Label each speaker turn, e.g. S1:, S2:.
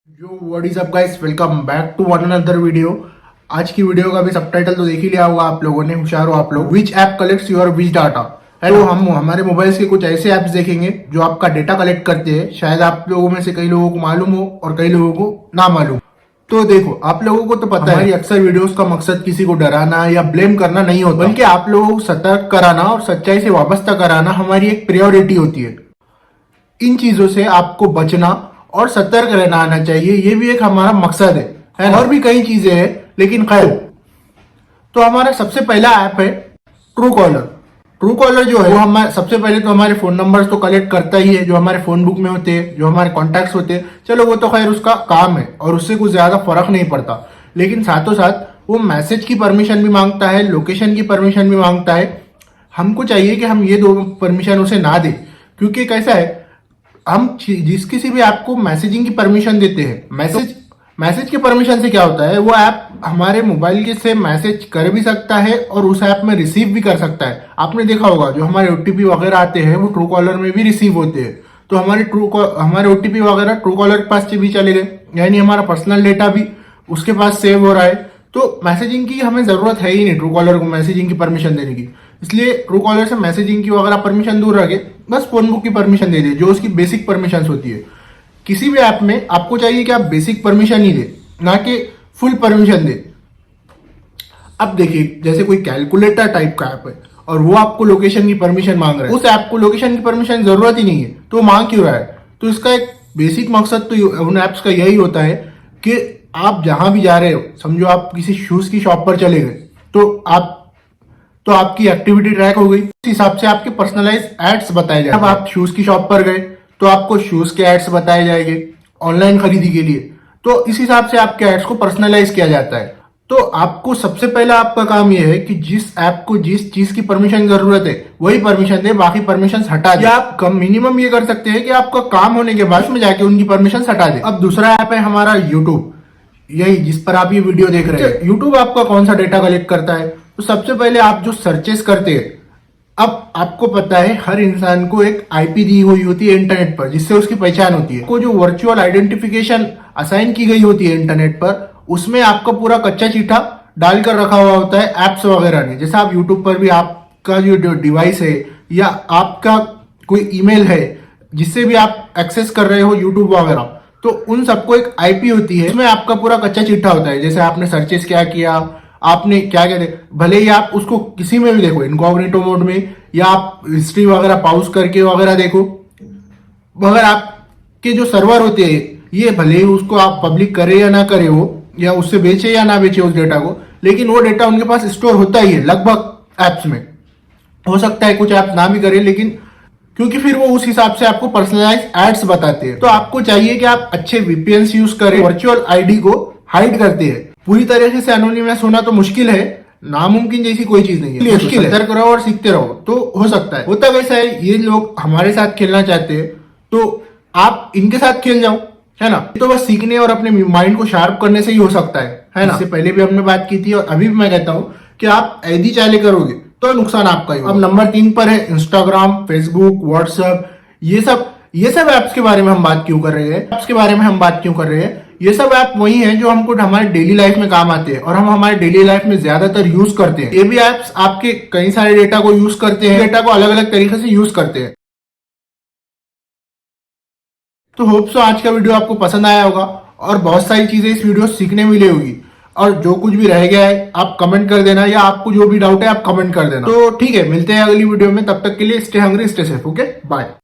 S1: जो what is up guys, welcome back to one another video. आज की video का भी सबटाइटल तो देख ही लिया होगा आप लोगों ने, होशियार हो आप लोग। विच app collects your which data है। तो हम हमारे मोबाइल्स के कुछ ऐसे ऐप्स देखेंगे जो आपका डेटा कलेक्ट करते हैं। शायद आप लोगों में से कई लोगों को मालूम हो और कई लोगों को ना मालूम। तो देखो, आप लोगों को तो पता है हमारी अक्सर वीडियोस का मकसद किसी को डराना या ब्लेम करना नहीं होता, बल्कि आप लोगों को सतर्क कराना और सच्चाई से वाबस्ता कराना हमारी एक प्रायोरिटी होती है। इन चीजों से आपको बचना और सतर्क रहना आना चाहिए, ये भी एक हमारा मकसद है और भी कई चीजें हैं, लेकिन खैर। तो हमारा सबसे पहला ऐप है ट्रू कॉलर। ट्रू कॉलर जो है वो हमारे सबसे पहले तो हमारे फोन नंबर्स तो कलेक्ट करता ही है, जो हमारे फोन बुक में होते हैं, जो हमारे कॉन्टैक्ट्स होते हैं। चलो वो तो खैर उसका काम है और उससे कुछ ज्यादा फर्क नहीं पड़ता, लेकिन साथों साथ वो मैसेज की परमिशन भी मांगता है, लोकेशन की परमिशन भी मांगता है। हमको चाहिए कि हम ये दो परमिशन उसे ना दें, क्योंकि कैसा है, हम जिस किसी भी ऐप को मैसेजिंग की परमिशन देते हैं, मैसेज की परमिशन से क्या होता है, वो ऐप हमारे मोबाइल के से मैसेज कर भी सकता है और उस ऐप में रिसीव भी कर सकता है। आपने देखा होगा जो हमारे ओटीपी वगैरह आते हैं वो ट्रू कॉलर में भी रिसीव होते हैं। तो हमारे ओटीपी वगैरह ट्रू कॉलर के पास भी चले गए, यानी हमारा पर्सनल डेटा भी उसके पास सेव हो रहा है। तो मैसेजिंग की हमें जरूरत है ही नहीं ट्रू कॉलर को मैसेजिंग की परमिशन देने की। इसलिए ट्रू कॉलर से मैसेजिंग की वगैरह परमिशन दूर रखे, बस फोन बुक की परमिशन दे दे, जो उसकी बेसिक परमिशन होती है। किसी भी ऐप में आपको चाहिए कि आप बेसिक परमिशन ही दे, ना कि फुल परमिशन दे। अब देखिए, जैसे कोई कैलकुलेटर टाइप का ऐप है और वो आपको लोकेशन की परमिशन मांग रहा है, उस ऐप को लोकेशन की परमिशन जरूरत ही नहीं है, तो मांग क्यों रहा है? तो इसका एक बेसिक मकसद तो उन ऐप्स का यही होता है कि आप जहां भी जा रहे हो, समझो आप किसी शूज की शॉप पर चले गए, तो आपकी एक्टिविटी ट्रैक हो गई। उस हिसाब से आपके पर्सनलाइज एड्स बताए जाएंगे। अब आप शूज की शॉप पर गए तो आपको शूज के एड्स बताए जाएंगे ऑनलाइन खरीदी के लिए। तो इस हिसाब से आपके एड्स को पर्सनलाइज किया जाता है। तो आपको सबसे पहला आपका काम यह है कि जिस ऐप को जिस चीज की परमिशन की जरूरत है वही परमिशन दे, बाकी परमिशन हटा दे। आप कम मिनिमम ये कर सकते हैं कि आपका काम होने के बाद में जाके उनकी परमिशन हटा दे। अब दूसरा ऐप है हमारा यूट्यूब, यही जिस पर आप ये वीडियो देख रहे हैं। यूट्यूब आपका कौन सा डेटा कलेक्ट करता है? तो सबसे पहले आप जो सर्चेस करते हैं, अब आपको पता है हर इंसान को एक आईपी दी हुई होती है इंटरनेट पर, जिससे उसकी पहचान होती है। को जो वर्चुअल आइडेंटिफिकेशन असाइन की गई होती है इंटरनेट पर, उसमें आपका पूरा कच्चा चिट्ठा डालकर रखा हुआ होता है ऐप्स वगैरह ने। जैसे आप यूट्यूब पर भी आपका जो डिवाइस है या आपका कोई ईमेल है जिससे भी आप एक्सेस कर रहे हो यूट्यूब वगैरह, तो उन सबको एक आईपी होती है, उसमें आपका पूरा कच्चा चिट्ठा होता है। जैसे आपने सर्चेस क्या किया, आपने क्या क्या भले ही आप उसको किसी में भी देखो, इनकॉग्निटो मोड में, या आप हिस्ट्री वगैरह पाउज करके वगैरह देखो, मगर आपके जो सर्वर होते हैं ये भले ही उसको आप पब्लिक करे या ना करे हो, या उससे बेचे या ना बेचे उस डेटा को, लेकिन वो डेटा उनके पास स्टोर होता ही है लगभग एप्स में। हो सकता है कुछ ऐप ना भी करे, लेकिन क्योंकि फिर वो उस हिसाब से आपको पर्सनलाइज एड्स बताते हैं। तो आपको चाहिए कि आप अच्छे वीपीएन यूज करें, वर्चुअल आईडी को हाइड करते हैं। पूरी तरीके से एनोनिमस होना तो मुश्किल है, नामुमकिन जैसी कोई चीज नहीं है, मुश्किल है। सतर्क रहो और सीखते रहो तो हो सकता है। होता वैसा है, ये लोग हमारे साथ खेलना चाहते हैं तो आप इनके साथ खेल जाओ, है ना। तो बस सीखने और अपने माइंड को शार्प करने से ही हो सकता है ना। इससे पहले भी हमने बात की थी और अभी भी मैं कहता हूं कि आप ऐदी चाले करोगे तो नुकसान आपका ही होगा। अब नंबर 3 पर है इंस्टाग्राम, फेसबुक, व्हाट्सएप। ये सब ऐप्स के बारे में हम बात क्यों कर रहे हैं? ऐप्स के बारे में हम बात क्यों कर रहे हैं? ये सब ऐप वही हैं जो हमको हमारे डेली लाइफ में काम आते हैं और हम हमारे डेली लाइफ में ज्यादातर यूज करते हैं। ये भी ऐप्स आपके कई सारे डेटा को यूज करते हैं, डेटा को अलग अलग तरीके से यूज करते हैं। तो होप सो आज का वीडियो आपको पसंद आया होगा और बहुत सारी चीजें इस वीडियो से सीखने मिली होगी। और जो कुछ भी रह गया है आप कमेंट कर देना, या आपको जो भी डाउट है आप कमेंट कर देना। तो ठीक है, मिलते हैं अगली वीडियो में। तब तक के लिए stay hungry, stay safe. Okay, bye.